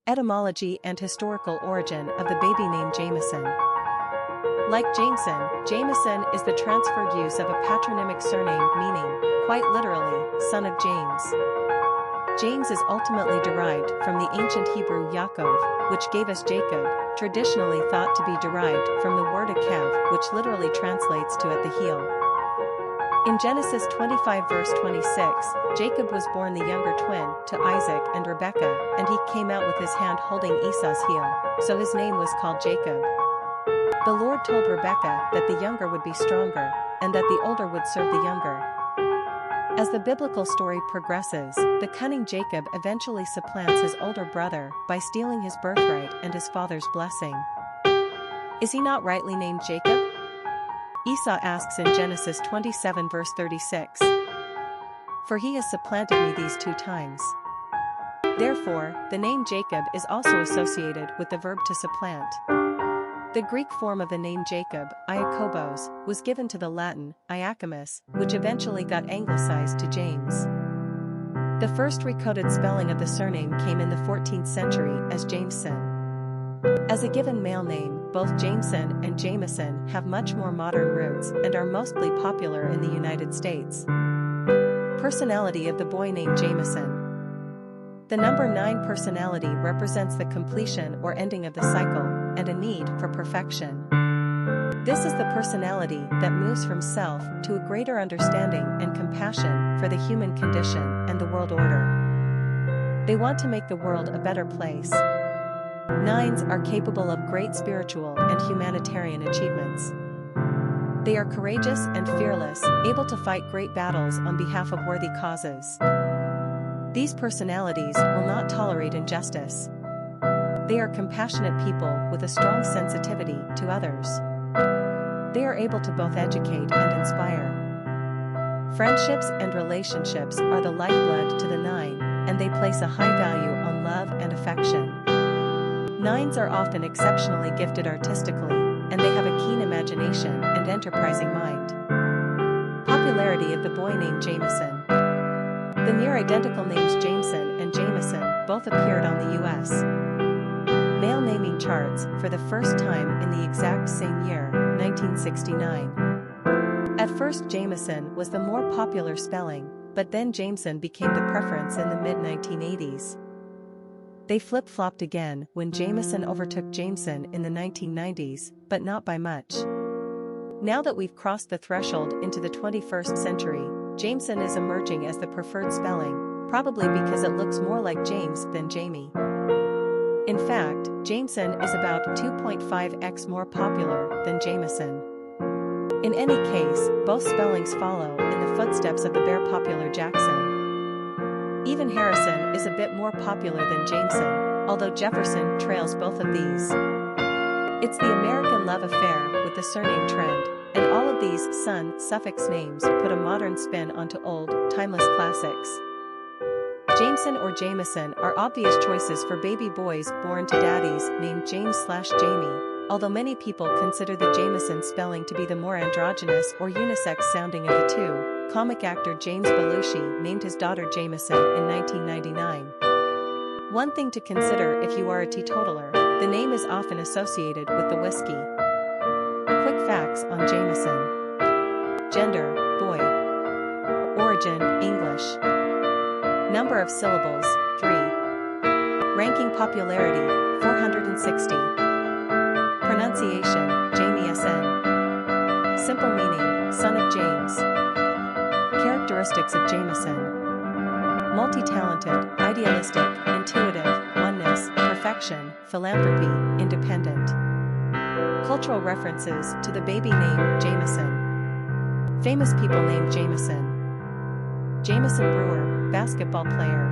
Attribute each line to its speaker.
Speaker 1: Etymology and historical origin of the baby name Jameson. Like Jameson, Jamison is the transferred use of a patronymic surname meaning, quite literally, son of James. James is ultimately derived from the ancient Hebrew Yaakov, which gave us Jacob, traditionally thought to be derived from the word Akev, which literally translates to at the heel. In Genesis 25 verse 26, Jacob was born the younger twin to Isaac and Rebekah, and he came out with his hand holding Esau's heel, so his name was called Jacob. The Lord told Rebekah that the younger would be stronger, and that the older would serve the younger. As the biblical story progresses, the cunning Jacob eventually supplants his older brother by stealing his birthright and his father's blessing. Is he not rightly named Jacob? Esau asks in Genesis 27 verse 36. For he has supplanted me these 2 times. Therefore, the name Jacob is also associated with the verb to supplant. The Greek form of the name Jacob, Iakobos, was given to the Latin, Iacomus, which eventually got anglicized to James. The first recorded spelling of the surname came in the 14th century as Jamesson. As a given male name, both Jameson and Jamison have much more modern roots and are mostly popular in the United States. Personality of the boy named Jameson. The number 9 personality represents the completion or ending of the cycle, and a need for perfection. This is the personality that moves from self to a greater understanding and compassion for the human condition and the world order. They want to make the world a better place. 9s are capable of great spiritual and humanitarian achievements. They are courageous and fearless, able to fight great battles on behalf of worthy causes. These personalities will not tolerate injustice. They are compassionate people with a strong sensitivity to others. They are able to both educate and inspire. Friendships and relationships are the lifeblood to the 9, and they place a high value on love and affection. 9s are often exceptionally gifted artistically, and they have a keen imagination and enterprising mind. Popularity of the boy named Jameson. The near-identical names Jameson and Jamison both appeared on the U.S. male naming charts for the first time in the exact same year, 1969. At first Jameson was the more popular spelling, but then Jameson became the preference in the mid-1980s. They flip-flopped again when Jamison overtook Jameson in the 1990s, but not by much. Now that we've crossed the threshold into the 21st century, Jameson is emerging as the preferred spelling, probably because it looks more like James than Jamie. In fact, Jameson is about 2.5x more popular than Jamison. In any case, both spellings follow in the footsteps of the very popular Jackson. Even Harrison is a bit more popular than Jameson, although Jefferson trails both of these. It's the American love affair with the surname trend, and all of these son suffix names put a modern spin onto old, timeless classics. Jameson or Jamison are obvious choices for baby boys born to daddies named James/Jamie, although many people consider the Jamison spelling to be the more androgynous or unisex sounding of the two. Comic actor James Belushi named his daughter Jamison in 1999. One thing to consider if you are a teetotaler, the name is often associated with the whiskey. Quick facts on Jamison. Gender, boy. Origin, English. Number of syllables, 3. Ranking popularity, 460. Pronunciation, Jamison. Simple meaning, son of James. Characteristics of Jamison. Multi-talented, idealistic, intuitive, oneness, perfection, philanthropy, independent. Cultural references to the baby name Jameson. Famous people named Jameson. Jameson Brewer, basketball player.